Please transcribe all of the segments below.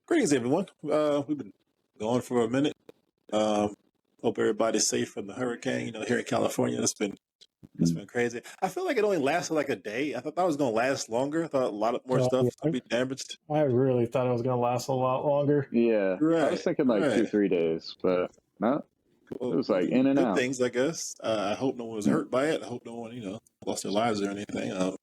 Greetings, everyone. We've been going for a minute. Hope everybody's safe from the hurricane. Here in California, it's been crazy. I feel like it only lasted like a day. I thought that was going to last longer. I thought a lot of more stuff would be damaged. I really thought it was going to last a lot longer. Yeah, Right, I was thinking like 2-3 days, but no, Well, it was like in and good out. things, I guess. I hope no one was hurt by it. I hope no one, lost their lives or anything.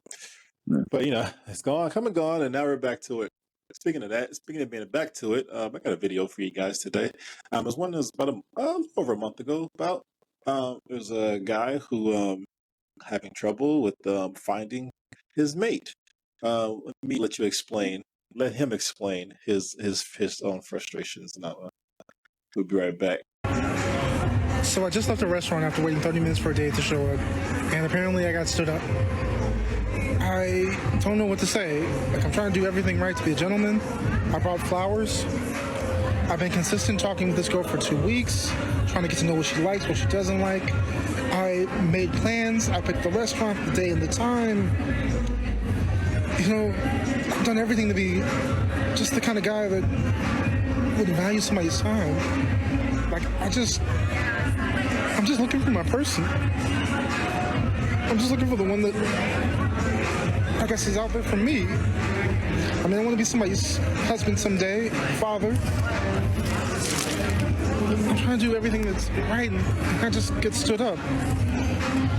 But it's gone, come and gone, and now we're back to it. Speaking of being back to it, I got a video for you guys today. It was one that was about over a month ago. There's a guy who having trouble with finding his mate. Let him explain his own frustrations. And we'll be right back. So I just left the restaurant after waiting 30 minutes for a date to show up, and apparently I got stood up. I don't know what to say. Like, I'm trying to do everything right to be a gentleman. I brought flowers. I've been consistent talking with this girl for 2 weeks, trying to get to know what she likes, what she doesn't like. I made plans. I picked the restaurant, the day, and the time. I've done everything to be just the kind of guy that would value somebody's time. Like, I'm just looking for my person. I'm just looking for the one that, I guess, is out there for me. I mean, I want to be somebody's husband someday, father. I'm trying to do everything that's right, and I just get stood up.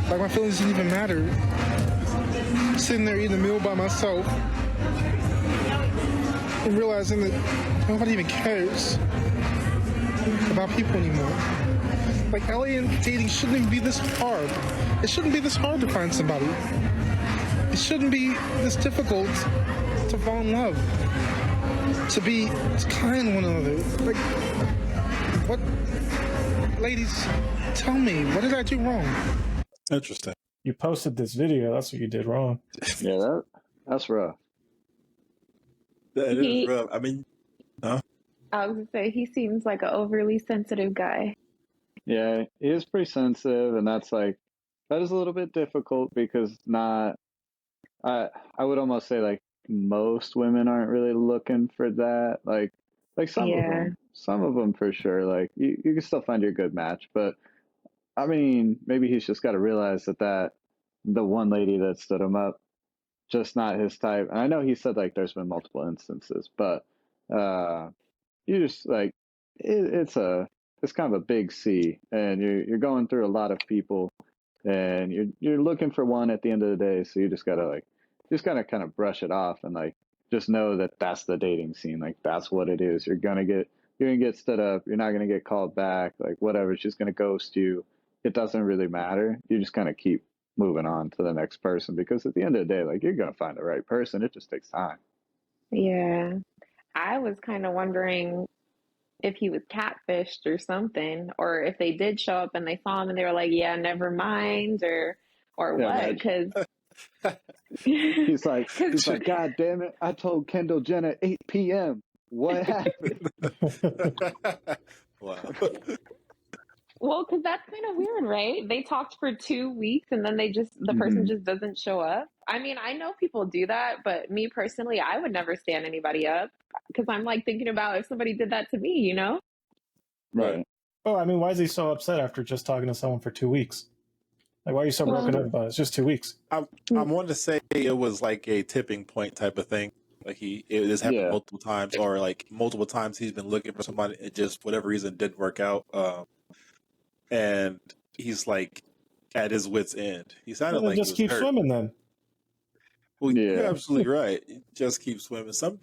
Like, my feelings didn't even matter. Sitting there eating a meal by myself and realizing that nobody even cares about people anymore. Like, alien dating shouldn't even be this hard. It shouldn't be this hard to find somebody. It shouldn't be this difficult to fall in love, to be kind to one another. Like, what? Ladies, tell me, what did I do wrong? Interesting. You posted this video. That's what you did wrong. Yeah, that's rough. That is rough. I mean, huh? I was going to say, he seems like an overly sensitive guy. Yeah, he is pretty sensitive, and that is a little bit difficult because I would almost say like most women aren't really looking for that. Like some of them for sure. Like you can still find your good match, but I mean, maybe he's just got to realize that the one lady that stood him up, just not his type. And I know he said like there's been multiple instances, but you just like it's kind of a big sea, and you're going through a lot of people, and you're looking for one at the end of the day. So you just gotta kind of brush it off, and like just know that that's the dating scene. Like that's what it is. You're gonna get stood up. You're not gonna get called back. Like whatever. She's gonna ghost you. It doesn't really matter. You just kind of keep moving on to the next person, because at the end of the day, like you're gonna find the right person. It just takes time. Yeah. I was kind of wondering if he was catfished or something, or if they did show up and they saw him and they were like, yeah, never mind, or what, because he's like, God damn it, I told Kendall Jenner 8 p.m. What happened? Wow. Well, because that's kind of weird, right? They talked for 2 weeks and then the person just doesn't show up. I mean, I know people do that, but me personally, I would never stand anybody up, because I'm like thinking about if somebody did that to me, Right. Oh, I mean, why is he so upset after just talking to someone for 2 weeks? Like, why are you so broken up about it? It's just 2 weeks. I wanted to say it was like a tipping point type of thing. Like it has happened multiple times, or like multiple times he's been looking for somebody, and just for whatever reason didn't work out. And he's like at his wit's end. He sounded like just keep swimming then. Well, you're absolutely right. Just keep swimming. Some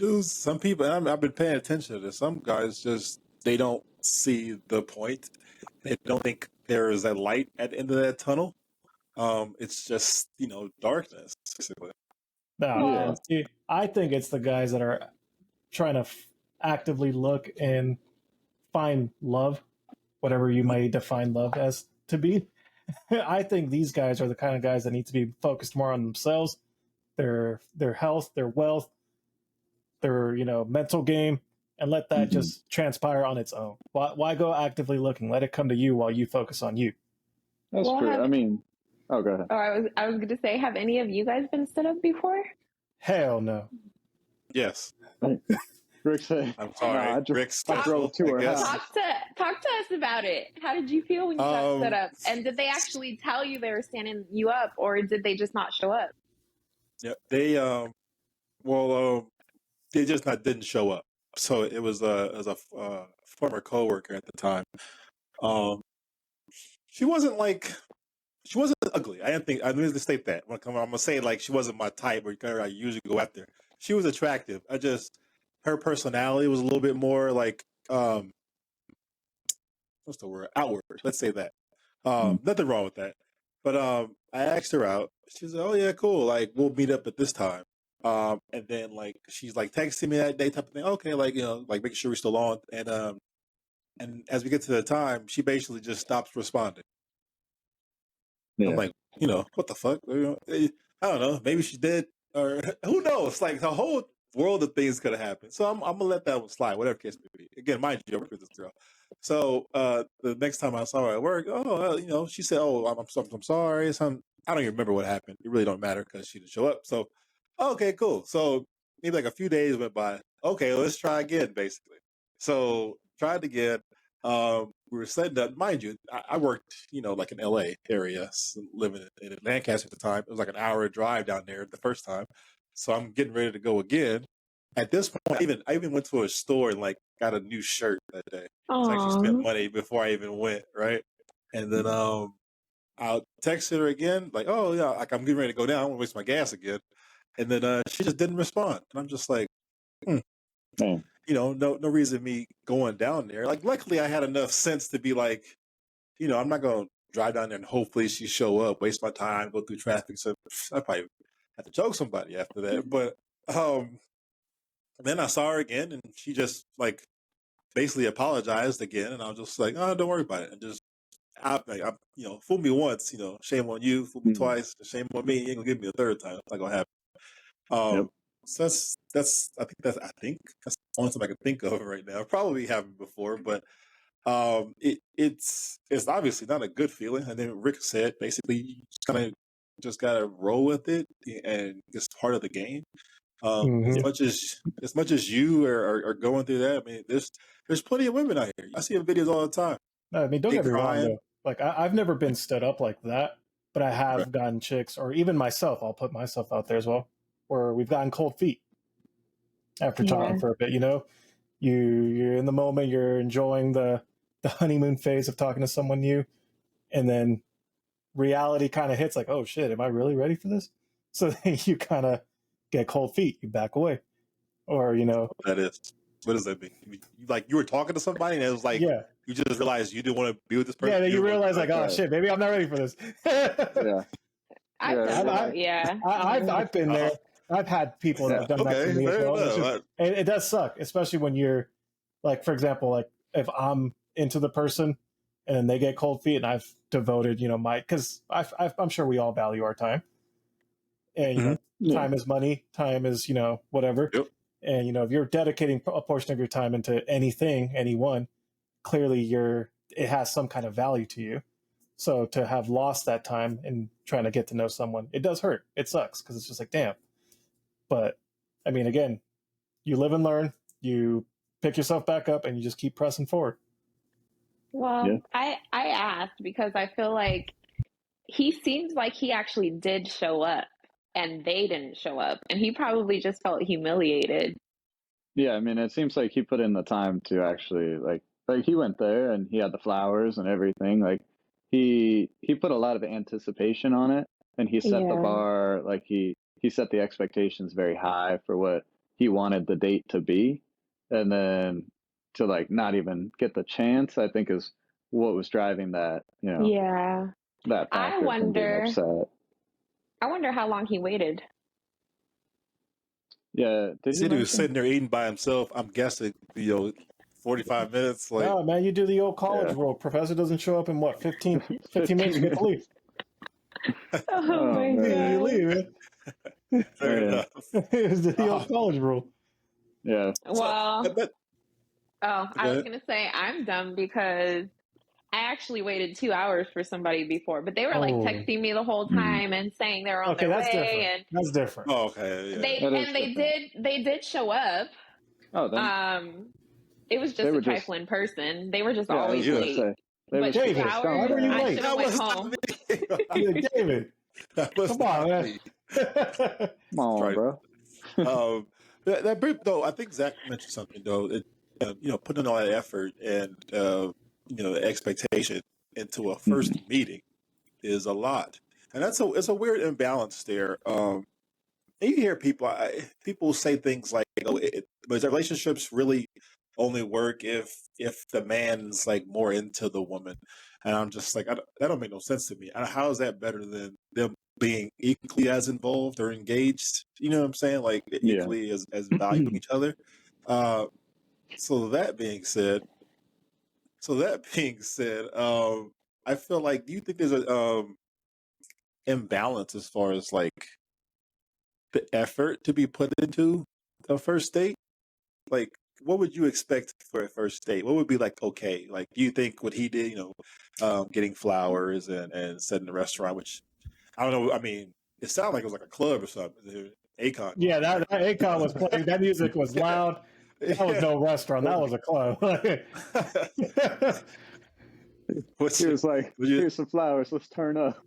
people, and I've been paying attention to this. Some guys they don't see the point. They don't think there is a light at the end of that tunnel. It's just darkness, basically. No, see, I think it's the guys that are trying to actively look and find love, whatever you might define love as to be. I think these guys are the kind of guys that need to be focused more on themselves, their health, their wealth, their mental game, and let that just transpire on its own. Why go actively looking? Let it come to you while you focus on you. That's true. I mean, go ahead. Oh, I was going to say, have any of you guys been stood up before? Hell no. Yes. Rick said, I'm sorry, nah, Rick's I drove schedule, to I her guess. house. Talk to us about it. How did you feel when you got set up? And did they actually tell you they were standing you up, or did they just not show up? Yeah, they they just not didn't show up. So it was as a former coworker at the time. Um, she wasn't ugly. I didn't think. I need to state that. I'm gonna say like she wasn't my type, or I usually go after. She was attractive. Her personality was a little bit more like what's the word? Outward. Let's say that. Nothing wrong with that. But I asked her out. She said, "Oh yeah, cool. Like we'll meet up at this time." And then like she's like texting me that day type of thing. Okay, like like making sure we're still on. And as we get to the time, she basically just stops responding. Yeah. I'm like, what the fuck? I don't know. Maybe she did, or who knows? Like the whole world of things could have happened. So I'm gonna let that one slide, whatever case may be. Again, mind you, I work with this girl. So the next time I saw her at work, she said, "Oh, I'm sorry." I don't even remember what happened. It really don't matter because she didn't show up. So okay, cool. So maybe like a few days went by. Okay, let's try again. Basically, so tried again. We were setting up, mind you, I worked, like in LA area, living in Lancaster at the time. It was like an hour drive down there the first time. So I'm getting ready to go again. At this point, I even went to a store and like got a new shirt that day. So I actually spent money before I even went, right? And then I texted her again, like, oh yeah, like I'm getting ready to go down, I don't want to waste my gas again. And then she just didn't respond. And I'm just like, no reason me going down there. Like, luckily I had enough sense to be like, I'm not going to drive down there and hopefully she show up, waste my time, go through traffic. So I probably have to choke somebody after that. But then I saw her again and she just like basically apologized again. And I was just like, oh, don't worry about it. And just, fool me once, shame on you. Fool me twice, shame on me. You ain't gonna give me a third time. It's not gonna happen. So I think that's the only thing I can think of right now. Probably happened before, but it's obviously not a good feeling. And then Rick said basically you just gotta roll with it, and it's part of the game. As much as you are going through that, I mean, there's plenty of women out here. I see videos all the time. I mean, don't get me wrong though. Like I've never been stood up like that, but I have gotten chicks, or even myself. I'll put myself out there as well, where we've gotten cold feet after talking for a bit. You're in the moment, you're enjoying the honeymoon phase of talking to someone new, and then reality kind of hits, like, oh shit, am I really ready for this? So then you kind of get cold feet, you back away, or that is. What does that mean? You were talking to somebody and it was like, you just realized you didn't want to be with this person. Yeah, you realize like, oh shit, maybe I'm not ready for this. I've been there. I've had people that have done that to me as well. It does suck, especially when you're like, for example, like if I'm into the person and then they get cold feet and I've devoted, because I'm sure we all value our time. And, time is money, time is, whatever. Yep. And, if you're dedicating a portion of your time into anyone, clearly it has some kind of value to you. So to have lost that time in trying to get to know someone, it does hurt. It sucks because it's just like, damn. But I mean, again, you live and learn, you pick yourself back up and you just keep pressing forward. Well, I asked because I feel like he seems like he actually did show up and they didn't show up, and he probably just felt humiliated. Yeah, I mean, it seems like he put in the time to actually like he went there and he had the flowers and everything. Like he put a lot of anticipation on it, and he set the bar, like he set the expectations very high for what he wanted the date to be, and then to like not even get the chance, I think is what was driving that, that factor from being upset. I wonder how long he waited. Yeah, he said he was sitting there eating by himself. I'm guessing 45 minutes. Like, no, man, you do the old college rule. Professor doesn't show up in what 15 minutes. You get to leave. Oh my god! You leave. Fair enough. It's the old college rule. Yeah. Well, I was gonna say I'm dumb because I actually waited 2 hours for somebody before, but they were like texting me the whole time and saying they were on their way. Different. And that's different. Oh, okay. Yeah. They did show up. Oh, then It was They just a were just- trifling person. They were just yeah, I was always gonna late. say, they But were David, super showers, why were you scumbag. late? I should have That went was home. not me. Yeah, David, That was come on, not man. me. Come on, bro. That brief though, I think Zach mentioned something though. Putting all that effort and expectation into a first meeting is a lot, and it's a weird imbalance there. And you hear people say things like, but relationships really only work if the man's like more into the woman, and I'm just like, that don't make no sense to me. How is that better than them being equally as involved or engaged? You know what I'm saying? Like Yeah. equally as valuing each other. Uh, so that being said, I feel like, do you think there's a imbalance as far as like the effort to be put into a first date? Like, what would you expect for a first date? What would be like okay? Like, do you think what he did, getting flowers and setting the restaurant, which I don't know. I mean, it sounded like it was like a club or something. Akon. Yeah, that Akon was playing. That music was loud. That was no restaurant. That was a club. He was like, here's some flowers, let's turn up.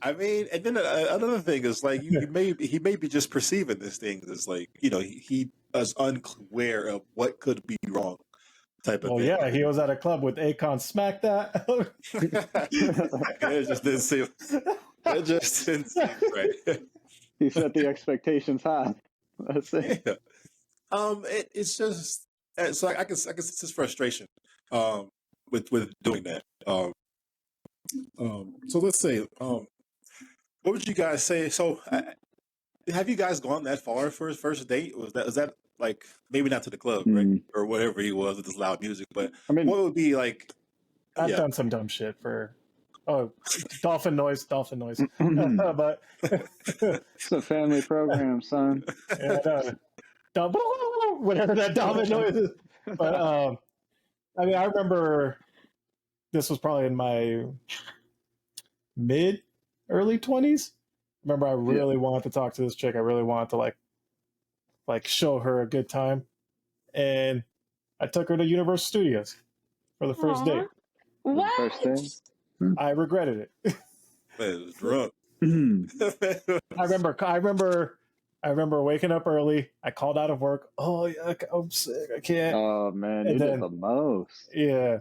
I mean, and then another thing is like he may be just perceiving this thing as like he is unaware of what could be wrong, type of Well, thing. yeah, he was at a club with Akon. Smack that. It just didn't seem. It just didn't seem right. He set the expectations high. That's it. Yeah. It's just so I can sense his frustration with doing that. So let's say what would you guys say? So have you guys gone that far for his first date? Was that like maybe not to the club, right, or whatever he was with his loud music? But I mean, what would be like? I've Yeah. done some dumb shit for. Oh, dolphin noise. But it's a family program, son. yeah, whatever that dolphin noise is. But I mean, I remember this was probably in my early 20s. Remember, I really wanted to talk to this chick. I really wanted to like show her a good time, and I took her to Universal Studios for the first date. What? First day? I regretted it. Man, it was drunk. I remember waking up early. I called out of work. Oh yeah, I'm sick. I can't. Oh man, And you then- did the most. Yeah,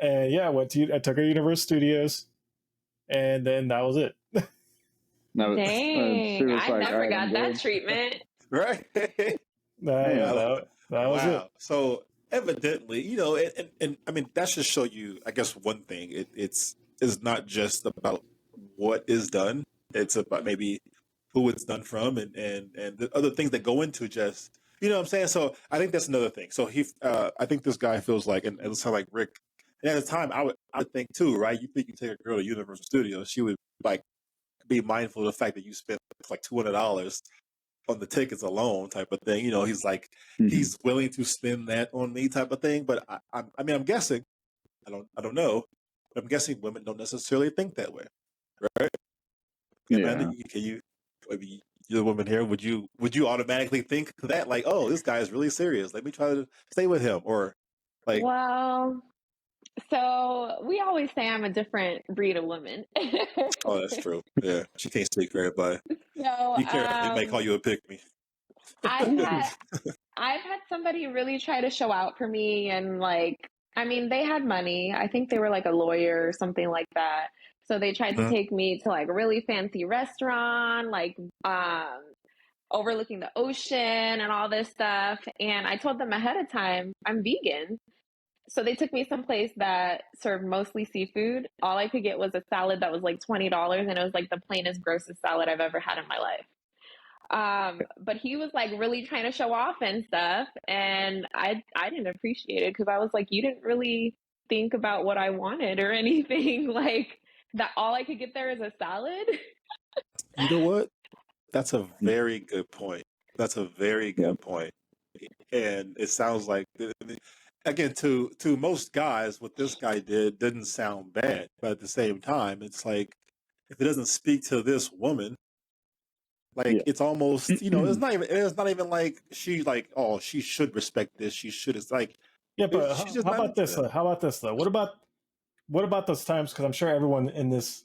and yeah, I took her to Universal Studios, and then that was it. No, Dang, she was I like, never "All right, got I'm that good." treatment. Right. That was it. So evidently, and I mean that should show you, I guess, one thing. It's not just about what is done. It's about maybe who it's done from and the other things that go into just what I'm saying. So I think that's another thing. So I think this guy feels like, and it sounds like Rick. And at the time, I would think too, right? You think you take a girl to Universal Studios, she would like be mindful of the fact that you spent like $200 on the tickets alone, type of thing. He's like he's willing to spend that on me, type of thing. But I mean, I'm guessing. I don't know. But I'm guessing women don't necessarily think that way, right? Yeah. Amanda, maybe you're the woman here. Would you automatically think that, like, oh, this guy is really serious? Let me try to stay with him, or like, Well, so we always say I'm a different breed of woman. oh, that's true. Yeah, she can't speak for everybody. So Be careful; they may call you a pick me. I've had somebody really try to show out for me, and like, I mean, they had money. I think they were like a lawyer or something like that. So they tried to take me to like a really fancy restaurant, like overlooking the ocean and all this stuff. And I told them ahead of time I'm vegan. So they took me someplace that served mostly seafood. All I could get was a salad that was like $20, and it was like the plainest, grossest salad I've ever had in my life. But he was like really trying to show off and stuff, and I didn't appreciate it because I was like, you didn't really think about what I wanted or anything. Like that, all I could get there is a salad. You know what? That's a very good point. That's a very good point. And it sounds like, again, to most guys, what this guy didn't sound bad. But at the same time, it's like, if it doesn't speak to this woman, Like it's almost, you know, it's not even like she like, oh, she should respect this. She should. It's like, Yeah, but she's just how not about into this? that. How about this though? What about those times? Because I'm sure everyone in this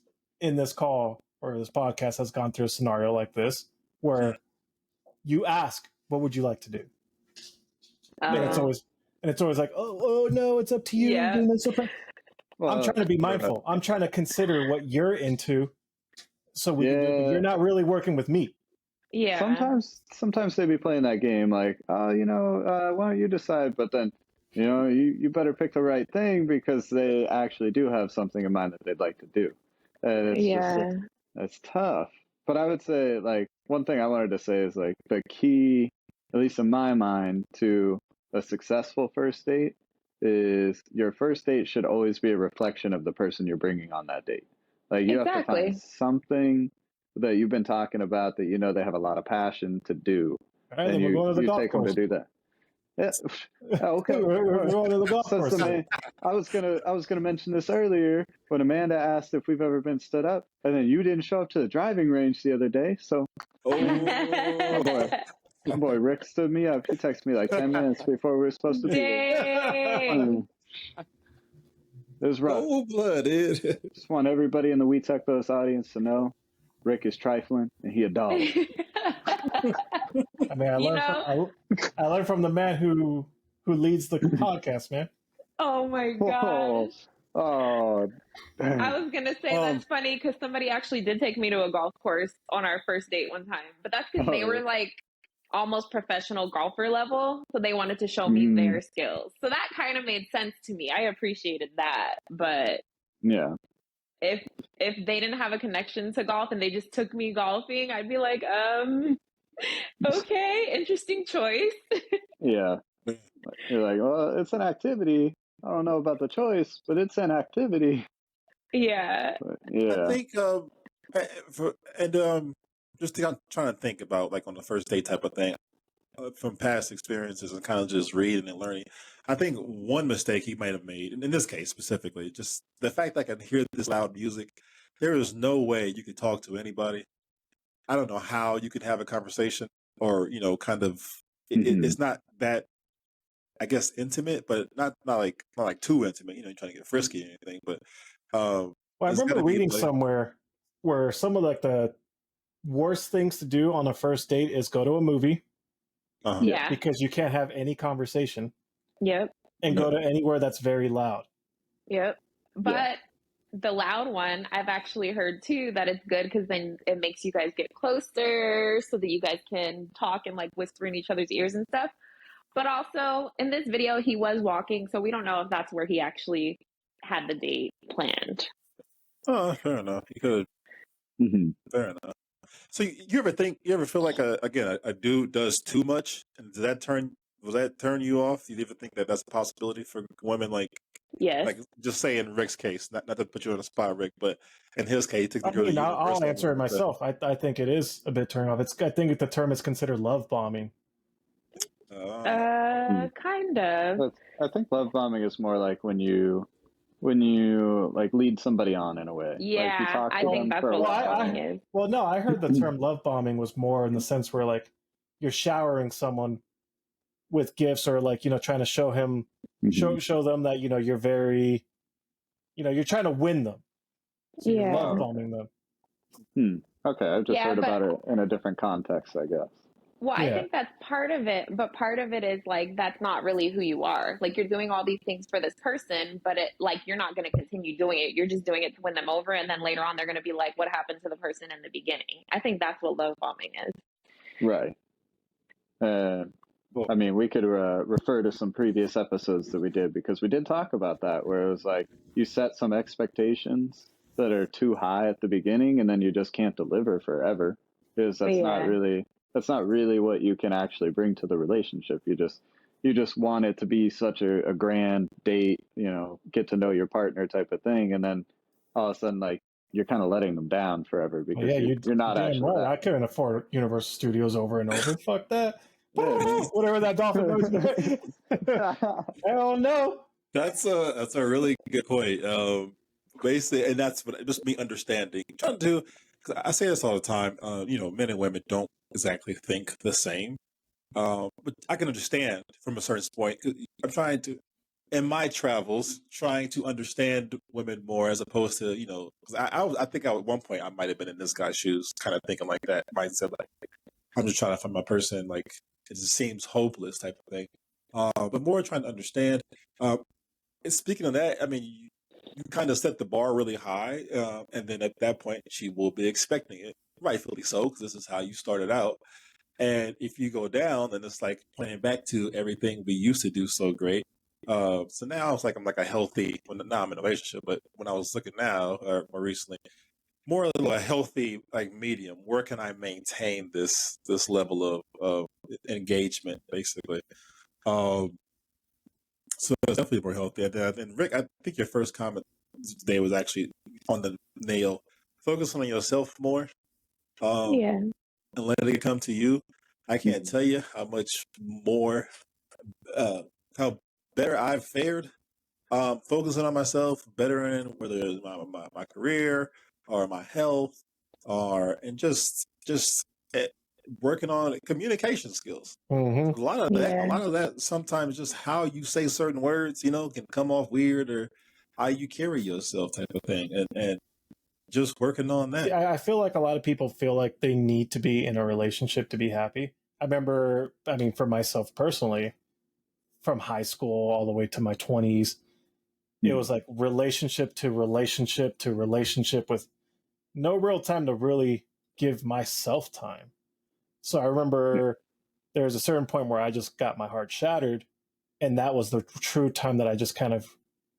call or this podcast has gone through a scenario like this where you ask, "What would you like to do?" And it's Yeah. always like, "Oh no, it's up to you." Yeah. You know, so I'm Well, trying to be mindful. I'm trying to consider what you're into, so we can do it. But you're yeah. not really working with me. Yeah. Sometimes they be playing that game like, oh, why don't you decide? But then, you better pick the right thing because they actually do have something in mind that they'd like to do. And it's just, Yeah. it's tough. But I would say, like, one thing I wanted to say is, like, the key, at least in my mind, to a successful first date is your first date should always be a reflection of the person you're bringing on that date. Like, you have to find Exactly. something that you've been talking about that they have a lot of passion to do, All right, and then we're going to the you golf take them to course. do that. Yeah. Okay. We're going to the golf Says course. the man. I was gonna mention this earlier when Amanda asked if we've ever been stood up, and then you didn't show up to the driving range the other day. So my Oh, boy Rick stood me up. He texted me like 10 minutes before we were supposed to be there. Dang. It was rough. cold blooded. Just want everybody in the We Tech Those audience to know Rick is trifling and he a dog. I mean, I learned from the man who leads the podcast, man. Oh my gosh. Oh, dang. I was gonna say that's funny because somebody actually did take me to a golf course on our first date one time, but that's because they were like almost professional golfer level, so they wanted to show me their skills. So that kind of made sense to me. I appreciated that, but yeah. if they didn't have a connection to golf and they just took me golfing, I'd be like, okay, interesting choice. Yeah. You're like, well, it's an activity. I don't know about the choice, but it's an activity. Yeah. But, yeah. I think just I'm trying to think about like on the first date type of thing from past experiences and kind of just reading and learning. I think one mistake he might have made, and in this case specifically, just the fact that I can hear this loud music. There is no way you could talk to anybody. I don't know how you could have a conversation or kind of. It's not that, I guess, intimate, but not like too intimate. You're trying to get frisky or anything, but. Well, I remember reading somewhere where some of like the worst things to do on a first date is go to a movie. Yeah. Because you can't have any conversation. Yep. And go to anywhere that's very loud. Yep. But the loud one, I've actually heard too that it's good because then it makes you guys get closer so that you guys can talk and like whisper in each other's ears and stuff. But also in this video, he was walking, so we don't know if that's where he actually had the date planned. Oh, fair enough. You could have. Fair enough. So you ever feel like a dude does too much, and does that turn you off? Do you ever think that that's a possibility for women? Like, yes. Like just say in Rick's case, not to put you on the spot, Rick, but in his case, he took the girl to I'll Universal. answer it myself. I think it is a bit turn off. I think the term is considered love bombing. Kind of. But I think love bombing is more like when you like lead somebody on in a way. Yeah, like you talk I to think them that's for a what while. love bombing is. Well, no, I heard the term love bombing was more in the sense where like you're showering someone with gifts or like trying to show them that you're very you're trying to win them. So you're love bombing them. Okay, I've just heard about it in a different context, I guess. Well, I think that's part of it, but part of it is like that's not really who you are. Like you're doing all these things for this person, but it like you're not going to continue doing it. You're just doing it to win them over, and then later on they're going to be like, "What happened to the person in the beginning?" I think that's what love bombing is. Right. I mean, we could refer to some previous episodes that we did because we did talk about that, where it was like you set some expectations that are too high at the beginning, and then you just can't deliver forever because that's not really what you can actually bring to the relationship. You just want it to be such a grand date, get to know your partner type of thing, and then all of a sudden, like you're kind of letting them down forever because you're not actually. Right. I couldn't afford Universal Studios over and over. Fuck that. Whatever that dolphin noise. Hell no. That's a really good point. Basically, and that's what just me understanding. Trying to, 'cause I say this all the time. Men and women don't exactly think the same. But I can understand from a certain point. 'Cause I'm trying to, in my travels, trying to understand women more as opposed to, 'cause I think at one point I might have been in this guy's shoes, kind of thinking like that mindset, like I'm just trying to find my person, like it just seems hopeless type of thing. But more trying to understand. Uh, and speaking of that, I mean, you kind of set the bar really high, and then at that point, she will be expecting it, rightfully so, because this is how you started out. And if you go down, then it's like playing back to everything we used to do so great. So now it's like I'm like a healthy. Well, now I'm in a relationship, but when I was looking now, or more recently, more of a healthy like medium. Where can I maintain this level of engagement, basically? Um, so it's definitely more healthy. And Rick, I think your first comment today was actually on the nail. Focus on yourself more. Um, Yeah. and let it come to you. I can't tell you how much more, how better I've fared. Focusing on myself, bettering whether it's my career or my health, or and just eh, working on communication skills. Mm-hmm. A Yeah. lot of that sometimes just how you say certain words, can come off weird, or how you carry yourself type of thing, and just working on See, that. I feel like a lot of people feel like they need to be in a relationship to be happy. I remember, I mean, for myself personally, from high school all the way to my 20s, it was like relationship to relationship to relationship with no real time to really give myself time. So I remember there was a certain point where I just got my heart shattered. And that was the true time that I just kind of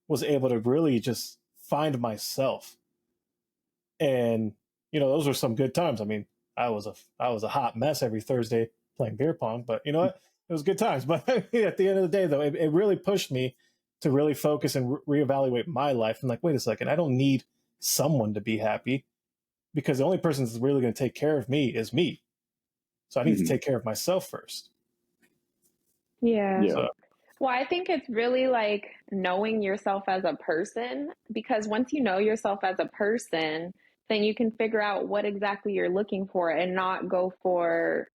was able to really just find myself. And, those were some good times. I mean, I was a hot mess every Thursday playing beer pong, but you know what? It was good times. But at the end of the day, though, it really pushed me to really focus and reevaluate my life. And like, wait a second, I don't need someone to be happy because the only person that's really going to take care of me is me. So I need to take care of myself first. Yeah. So Well, I think it's really like knowing yourself as a person, because once you know yourself as a person, then you can figure out what exactly you're looking for and not go for,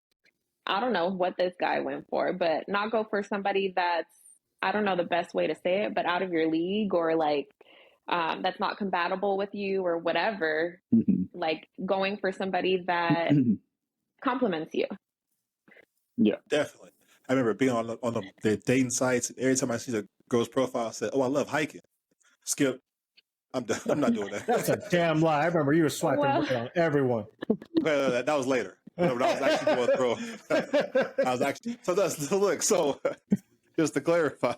I don't know what this guy went for, but not go for somebody that's, I don't know the best way to say it, but out of your league, or like that's not compatible with you or whatever. Like going for somebody that compliments you. Definitely. I remember being on the dating sites, and every time I see the girl's profile, I said, "Oh, I love hiking." Skip. I'm done. I'm not doing that's a that. damn lie. I remember you were swiping Well, right on everyone. That was later. When I was actually going through. I was actually so look. So just to clarify,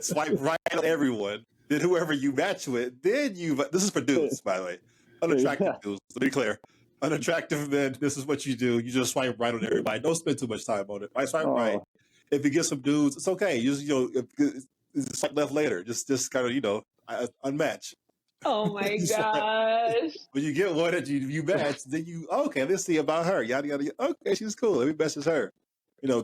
swipe right on everyone. Then whoever you match with, then you. This is for dudes, by the way. Unattractive dudes. To be clear, unattractive men. This is what you do. You just swipe right on everybody. Don't spend too much time on it. I swipe right. If you get some dudes, it's okay. You just swipe left later. Just kind of unmatch. oh my gosh. When you get one that you match, then okay, let's see about her. Yada yada. Okay, she's cool. Let me message her.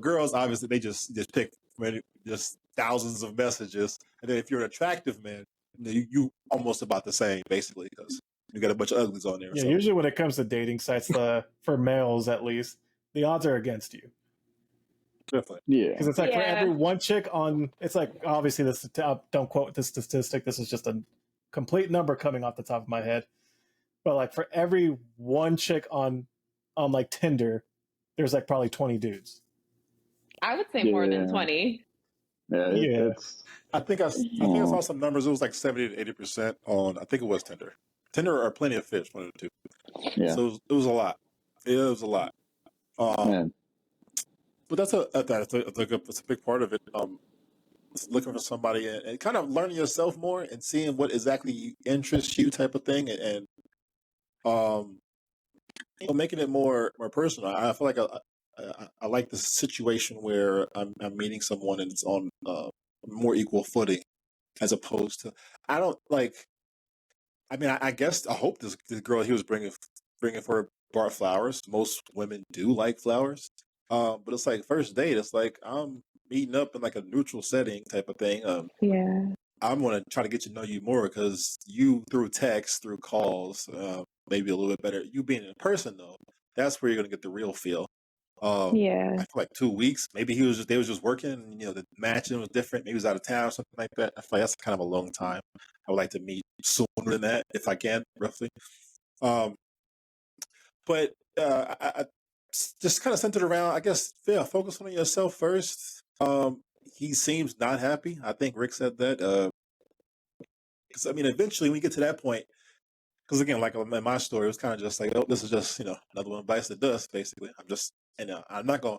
Girls obviously they just pick from just thousands of messages, and then if you're an attractive man, you almost about the same basically because you got a bunch of uglies on there. Yeah, So usually when it comes to dating sites, for males at least, the odds are against you. definitely, Because it's like for Yeah. every one chick on, it's like obviously this. Don't quote this statistic. This is just a complete number coming off the top of my head. But like for every one chick on like Tinder, there's like probably 20 dudes. I would say more than 20. Yeah. I think I saw some numbers. It was like 70 to 80% on. I think it was Tinder. Tinder or Plenty of Fish, one of the two. Yeah. So it was a lot. It was a lot. Man. But that's a big part of it. Looking for somebody and kind of learning yourself more and seeing what exactly interests you, type of thing, and making it more personal. I feel like I like the situation where I'm meeting someone and it's on more equal footing, as opposed to I don't like. I mean, I guess I hope this girl he was bringing for her brought flowers. Most women do like flowers, but it's like first date. It's like I'm meeting up in like a neutral setting type of thing. Yeah. I'm going to try to get to know you more because you through text, through calls, maybe a little bit better. You being in person though, that's where you're gonna get the real feel. Yeah. I feel like 2 weeks. Maybe they was just working. And, the matching was different. Maybe he was out of town or something like that. I feel like that's kind of a long time. I would like to meet sooner than that if I can, roughly. Um, but just kind of centered around, I guess, yeah, focus on yourself first. He seems not happy. I think Rick said that. Because I mean, eventually, when you get to that point, because again, like in my story, it was kind of just like, oh, this is just another one bites the dust. Basically, I'm not gonna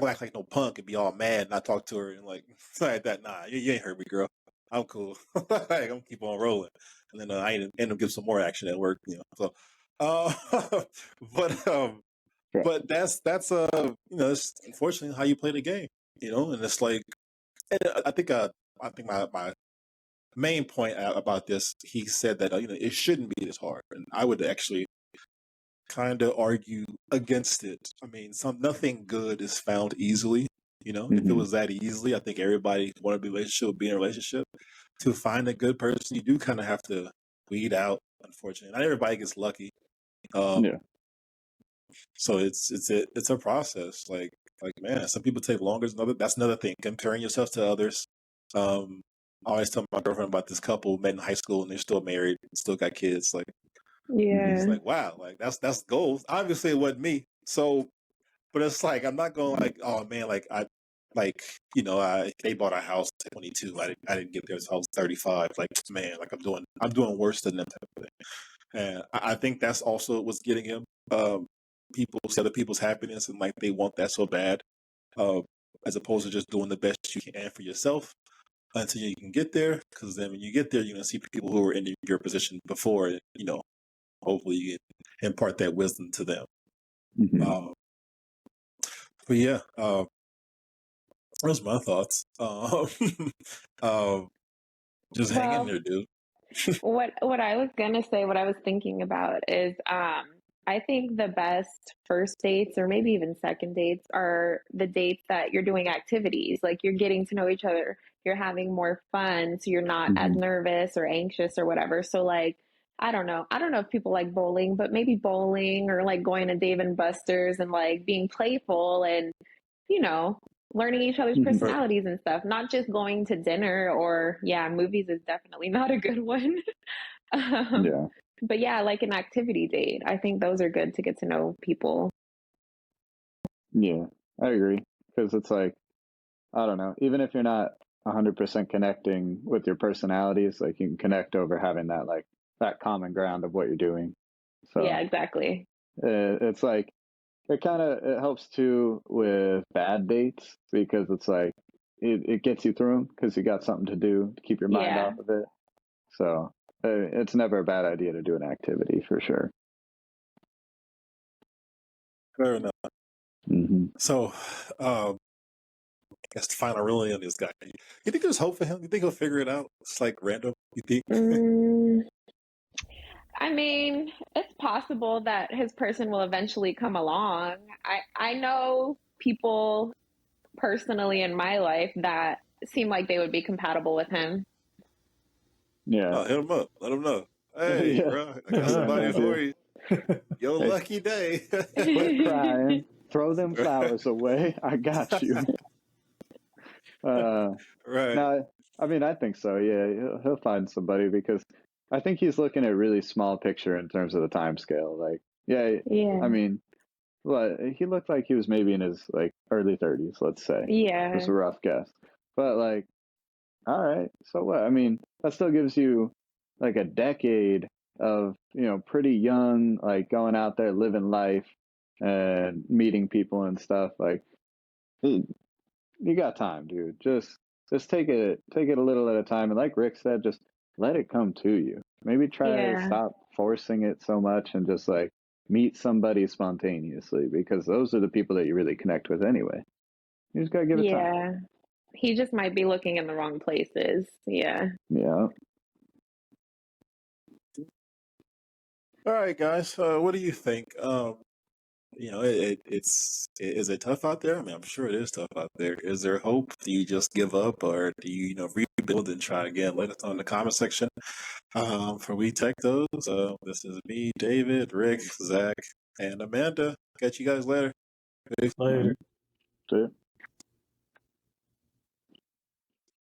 act like no punk and be all mad and not talk to her and like like that. Nah, you ain't hurt me, girl. I'm cool. Like, I'm gonna keep on rolling, and then I end up give some more action at work. So, uh, but Sure. but that's it's unfortunately how you play the game. And it's like, and I think my main point about this, he said that it shouldn't be this hard, and I would actually kind of argue against it. I mean, nothing good is found easily. If it was that easily, I think everybody want to be in a relationship, would be in a relationship. To find a good person, you do kind of have to weed out. Unfortunately, not everybody gets lucky. Yeah. So it's a process. Like man, some people take longer than others. That's another thing. Comparing yourself to others. I always tell my girlfriend about this couple met in high school and they're still married, still got kids. Like, it's Yeah. like, wow, like that's goals. Obviously, it wasn't me. So, but it's like I'm not going like, oh man, like they bought a house at 22. I didn't get there until I was 35. Like, man, like I'm doing worse than them type of thing. And I think that's also what's getting him. People see other people's happiness and like they want that so bad, as opposed to just doing the best you can for yourself until you can get there. Because then when you get there, you're gonna see people who were in your position before. Hopefully you can impart that wisdom to them. But yeah, those are my thoughts. Just hang in Well, there, dude. what I was gonna say, what I was thinking about is, I think the best first dates or maybe even second dates are the dates that you're doing activities, like you're getting to know each other, you're having more fun, so you're not as nervous or anxious or whatever. So like, I don't know if people like bowling, but maybe bowling or like going to Dave and Buster's and like being playful and you know, learning each other's personalities and stuff, not just going to dinner or, yeah, movies is definitely not a good one. um, Yeah. but yeah, like an activity date. I think those are good to get to know people. Yeah. I agree. Because it's like, I don't know, even if you're not 100% connecting with your personalities, like you can connect over having that common ground of what you're doing. So Yeah, exactly. it's like, it helps too with bad dates because it's like, it gets you through them because you got something to do to keep your mind Yeah. off of it. So it's never a bad idea to do an activity for sure. Fair enough. Mm-hmm. So, that's the final ruling on this guy. You think there's hope for him? You think he'll figure it out? It's like random. You think? Mm, I mean, it's possible that his person will eventually come along. I know people personally in my life that seem like they would be compatible with him. Yeah. Hit him up. Let him know. Hey, Yeah. bro, I got somebody for you. Your Hey, lucky day. quit crying. Throw them flowers away. I got you. Right. No, I mean, I think so. Yeah, he'll find somebody because I think he's looking at really small picture in terms of the time scale. Like, yeah, Yeah. I mean, well, he looked like he was maybe in his like early 30s, let's say. Yeah. Just a rough guess. But like, all right, so what? I mean, that still gives you like a decade of, pretty young, like going out there living life and meeting people and stuff. Like, you got time, dude. Just take it a little at a time, and like Rick said, just let it come to you. Maybe try to Yeah. stop forcing it so much and just like meet somebody spontaneously because those are the people that you really connect with anyway. You just gotta give it time. Yeah. He just might be looking in the wrong places. Yeah. Yeah. All right, guys. What do you think? is it tough out there? I mean, I'm sure it is tough out there. Is there hope? Do you just give up, or do you rebuild and try again? Let us know in the comment section. For We Tech Those, this is me, David, Rick, Zach, and Amanda. Catch you guys later. Peace. Later. That's it.